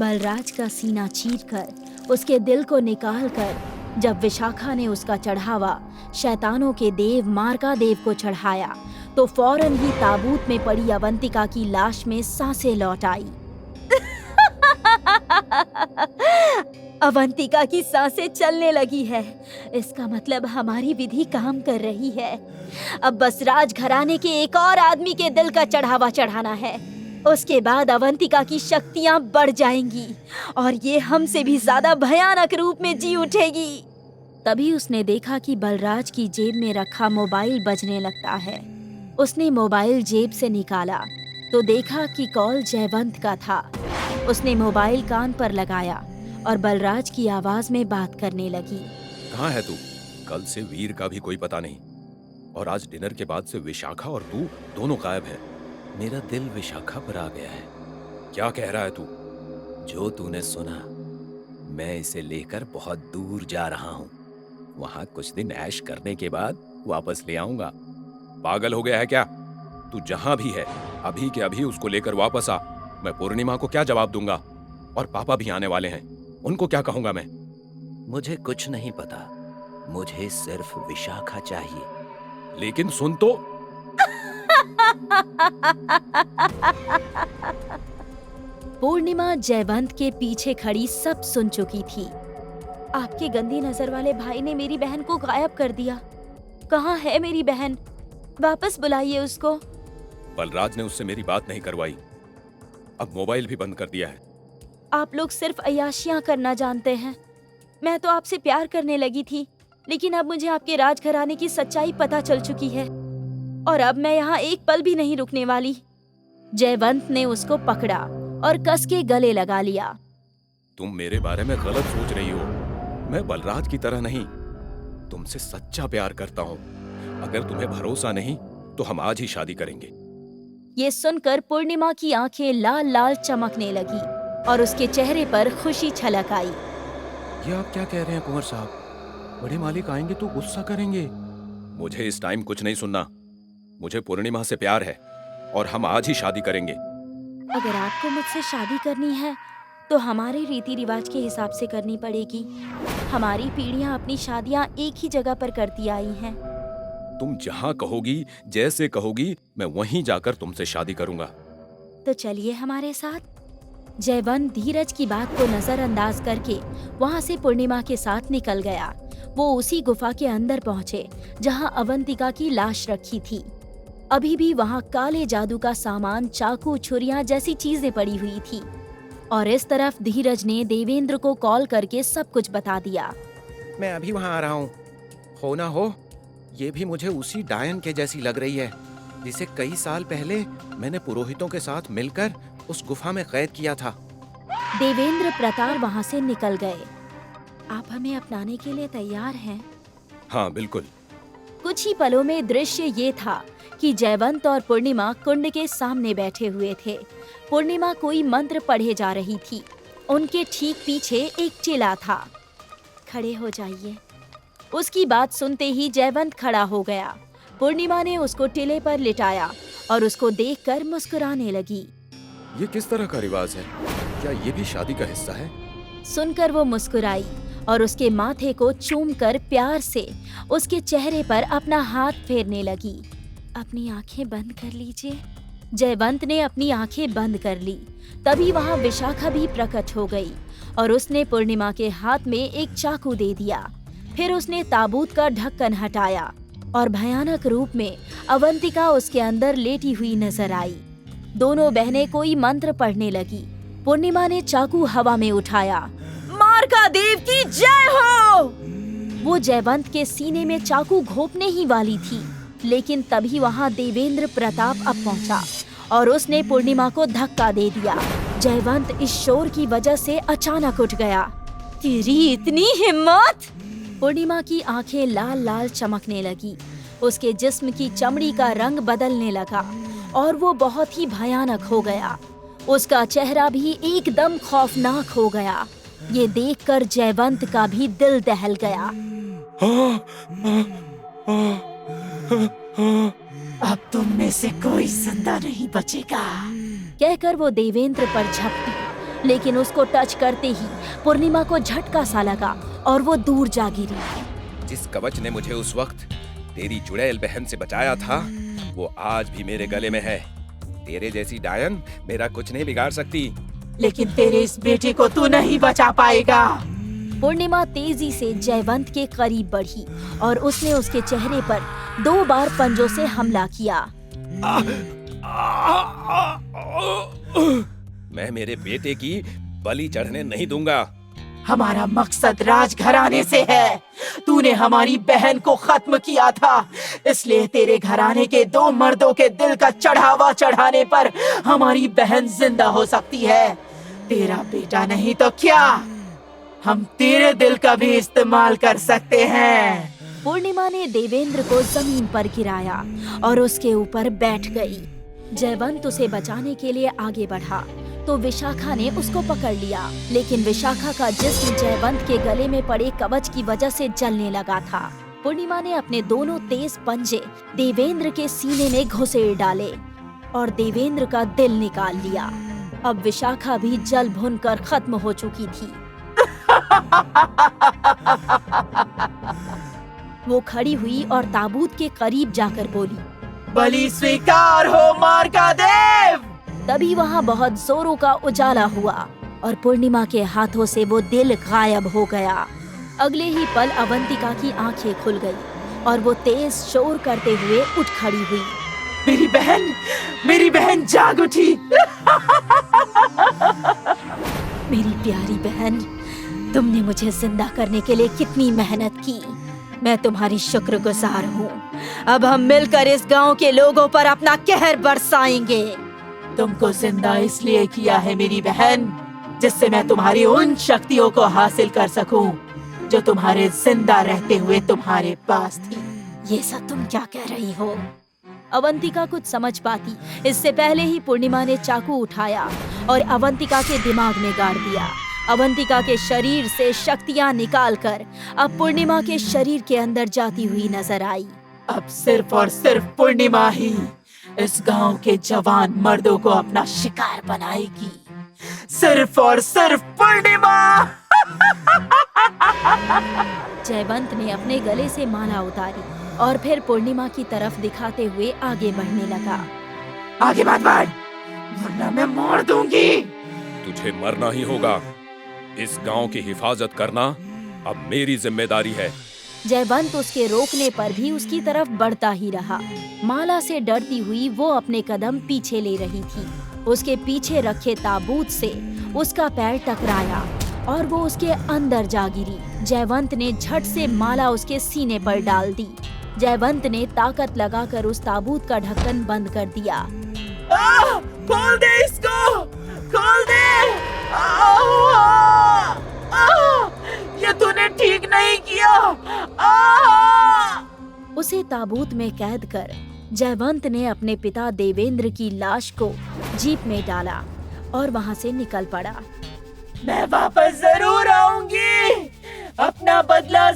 बलराज का सीना चीरकर उसके दिल को निकालकर जब विशाखा ने उसका चढ़ावा शैतानों के देव मार्का देव को चढ़ाया तो फौरन ही ताबूत में पड़ी अवंतिका की लाश में सांसें लौट आई। अवंतिका की सांसें चलने लगी है। इसका मतलब हमारी विधि काम कर रही है। अब बस राजघराने के एक और आदमी के दिल का चढ़ावा चढ़ाना है। उसके बाद अवंतिका की शक्तियां बढ़ जाएंगी और ये हमसे भी ज्यादा भयानक रूप में जी उठेगी। तभी उसने देखा कि बलराज की जेब में रखा मोबाइल बजने लगता है। उसने मोबाइल जेब से निकाला तो देखा कि कॉल जयवंत का था। उसने मोबाइल कान पर लगाया और बलराज की आवाज में बात करने लगी। कहाँ है तू? कल से वीर का भी कोई पता नहीं और आज डिनर के बाद से विशाखा और तू दोनों गायब हैं। मेरा दिल विशाखा पर आ गया है। क्या कह रहा है तू? जो तूने सुना, मैं इसे लेकर बहुत दूर जा रहा हूँ। वहां कुछ दिन ऐश करने के बाद वापस ले आऊंगा। पागल हो गया है क्या? तू जहां भी है अभी के अभी उसको लेकर वापस आ। मैं पूर्णिमा को क्या जवाब दूंगा? और पापा भी आने वाले हैं, उनको क्या कहूंगा मैं? मुझे कुछ नहीं पता, मुझे सिर्फ विशाखा चाहिए। लेकिन सुन तो। पूर्णिमा जयवंत के पीछे खड़ी सब सुन चुकी थी। आपके गंदी नजर वाले भाई ने मेरी बहन को गायब कर दिया। कहाँ है मेरी बहन? वापस बुलाइए उसको। बलराज ने उससे मेरी बात नहीं करवाई। अब मोबाइल भी बंद कर दिया है। आप लोग सिर्फ अय्याशियां करना जानते हैं। मैं तो आपसे प्यार करने लगी थी, लेकिन अब मुझे आपके राजघराने की सच्चाई पता चल चुकी है और अब मैं यहाँ एक पल भी नहीं रुकने वाली। जयवंत ने उसको पकड़ा और कस के गले लगा लिया। तुम मेरे बारे में गलत सोच रही हो। मैं बलराज की तरह नहीं, तुमसे सच्चा प्यार करता हूँ। अगर तुम्हें भरोसा नहीं तो हम आज ही शादी करेंगे। ये सुनकर पूर्णिमा की आंखें लाल लाल चमकने लगी और उसके चेहरे पर खुशी छलक आई। ये आप क्या कह रहे हैं कुंवर साहब? बड़े मालिक आएंगे तो गुस्सा करेंगे। मुझे इस टाइम कुछ नहीं सुनना। मुझे पूर्णिमा से प्यार है और हम आज ही शादी करेंगे। अगर आपको मुझसे शादी करनी है तो हमारे रीति रिवाज के हिसाब से करनी पड़ेगी। हमारी पीढ़ियां अपनी शादियां एक ही जगह पर करती आई हैं। तुम जहाँ कहोगी, जैसे कहोगी, मैं वहीं जाकर तुमसे शादी करूंगा। तो चलिए हमारे साथ। जयवंत धीरज की बात को नजरअंदाज करके वहाँ से पूर्णिमा के साथ निकल गया। वो उसी गुफा के अंदर पहुँचे जहाँ अवंतिका की लाश रखी थी। अभी भी वहाँ काले जादू का सामान, चाकू, छुरियां जैसी चीजें पड़ी हुई थी। और इस तरफ धीरज ने देवेंद्र को कॉल करके सब कुछ बता दिया। मैं अभी वहाँ आ रहा हूँ। हो ना हो, ये भी मुझे उसी डायन के जैसी लग रही है जिसे कई साल पहले मैंने पुरोहितों के साथ मिलकर उस गुफा में कैद किया था। देवेंद्र प्रताप वहाँ से निकल गए। आप हमें अपनाने के लिए तैयार हैं? हाँ बिल्कुल। कुछ ही पलों में दृश्य ये था कि जयवंत और पूर्णिमा कुंड के सामने बैठे हुए थे। पूर्णिमा कोई मंत्र पढ़े जा रही थी। उनके ठीक पीछे एक चेला था। खड़े हो जाइए। उसकी बात सुनते ही जयवंत खड़ा हो गया। पूर्णिमा ने उसको टिले पर लिटाया और उसको देखकर मुस्कुराने लगी। ये किस तरह का रिवाज है? क्या ये भी शादी का हिस्सा है? सुनकर वो मुस्कुराई और उसके माथे को चूमकर प्यार से उसके चेहरे पर अपना हाथ फेरने लगी। अपनी आंखें बंद कर लीजिए। जयवंत ने अपनी आंखें बंद कर ली। तभी वहाँ विशाखा भी प्रकट हो गई और उसने पूर्णिमा के हाथ में एक चाकू दे दिया। फिर उसने ताबूत का ढक्कन हटाया और भयानक रूप में अवंतिका उसके अंदर लेटी हुई नजर आई। दोनों बहनें कोई मंत्र पढ़ने लगी। पूर्णिमा ने चाकू हवा में उठाया। मार्का देव की जय हो! वो जयवंत के सीने में चाकू घोंपने ही वाली थी, लेकिन तभी वहाँ देवेंद्र प्रताप अब पहुँचा और उसने पूर्णिमा को धक्का दे दिया। जयवंत इस शोर की वजह से अचानक उठ गया। तेरी इतनी हिम्मत! पूर्णिमा की आंखें लाल लाल चमकने लगी। उसके जिस्म की चमड़ी का रंग बदलने लगा और वो बहुत ही भयानक हो गया। उसका चेहरा भी एकदम खौफनाक हो गया। ये देखकर जयवंत का भी दिल दहल गया। अब तुम में से कोई जिंदा नहीं बचेगा, कहकर वो देवेंद्र पर झपटी लेकिन उसको टच करते ही पूर्णिमा को झटका सा लगा और वो दूर जा गिरी। जिस कवच ने मुझे उस वक्त तेरी चुड़ैल बहन से बचाया था, वो आज भी मेरे गले में है। तेरे जैसी डायन मेरा कुछ नहीं बिगाड़ सकती। लेकिन तेरे इस बेटे को तू नहीं बचा पाएगा। पूर्णिमा तेजी से जयवंत के करीब बढ़ी और उसने उसके चेहरे पर 2 बार पंजों से हमला किया। मैं मेरे बेटे की बलि चढ़ने नहीं दूंगा। हमारा मकसद राजघराने से है। तूने हमारी बहन को खत्म किया था, इसलिए तेरे घराने के 2 मर्दों के दिल का चढ़ावा चढ़ाने पर हमारी बहन जिंदा हो सकती है। तेरा बेटा नहीं तो क्या, हम तेरे दिल का भी इस्तेमाल कर सकते हैं। पूर्णिमा ने देवेंद्र को जमीन पर गिराया और उसके ऊपर बैठ गई। जयवंत उसे बचाने के लिए आगे बढ़ा तो विशाखा ने उसको पकड़ लिया, लेकिन विशाखा का जिस्म जयवंत के गले में पड़े कवच की वजह से जलने लगा था। पूर्णिमा ने अपने दोनों तेज पंजे देवेंद्र के सीने में घुसेड़ डाले और देवेंद्र का दिल निकाल लिया। अब विशाखा भी जल भुन कर खत्म हो चुकी थी। वो खड़ी हुई और ताबूत के करीब जाकर बोली, बलि स्वीकार हो मार्कादेव। तभी वहाँ बहुत जोरों का उजाला हुआ और पूर्णिमा के हाथों से वो दिल गायब हो गया। अगले ही पल अवंतिका की आंखें खुल गई और वो तेज शोर करते हुए उठ खड़ी हुई। मेरी बहन जाग उठी। मेरी प्यारी बहन, तुमने मुझे जिंदा करने के लिए कितनी मेहनत की। मैं तुम्हारी शुक्रगुजार हूँ। अब हम मिलकर इस गांव के लोगों पर अपना कहर बरसाएंगे। तुमको जिंदा इसलिए किया है मेरी बहन, जिससे मैं तुम्हारी उन शक्तियों को हासिल कर सकूं जो तुम्हारे जिंदा रहते हुए तुम्हारे पास थी। ये सब तुम क्या कह रही हो? अवंतिका कुछ समझ पाती इससे पहले ही पूर्णिमा ने चाकू उठाया और अवंतिका के दिमाग में गाड़ दिया। अवंतिका के शरीर से शक्तियां निकालकर अब पूर्णिमा के शरीर के अंदर जाती हुई नजर आई। अब सिर्फ और सिर्फ पूर्णिमा ही इस गांव के जवान मर्दों को अपना शिकार बनाएगी। सिर्फ और सिर्फ पूर्णिमा। जयवंत ने अपने गले से माला उतारी और फिर पूर्णिमा की तरफ दिखाते हुए आगे बढ़ने लगा। आगे मत बढ़, वरना मैं मार दूंगी। तुझे मरना ही होगा। इस गांव की हिफाजत करना अब मेरी जिम्मेदारी है। जयवंत उसके रोकने पर भी उसकी तरफ बढ़ता ही रहा। माला से डरती हुई वो अपने कदम पीछे ले रही थी। उसके पीछे रखे ताबूत से उसका पैर टकराया और वो उसके अंदर जा गिरी। जयवंत ने झट से माला उसके सीने पर डाल दी। जयवंत ने ताकत लगाकर उस ताबूत का ढक्कन बंद कर दिया। खोल दे इसको, खोल दे। ये तूने ठीक नहीं किया। उसे ताबूत में कैद कर जयवंत ने अपने पिता देवेंद्र की लाश को जीप में डाला और वहाँ से निकल पड़ा। मैं वापस जरूर आऊंगी, अपना बदला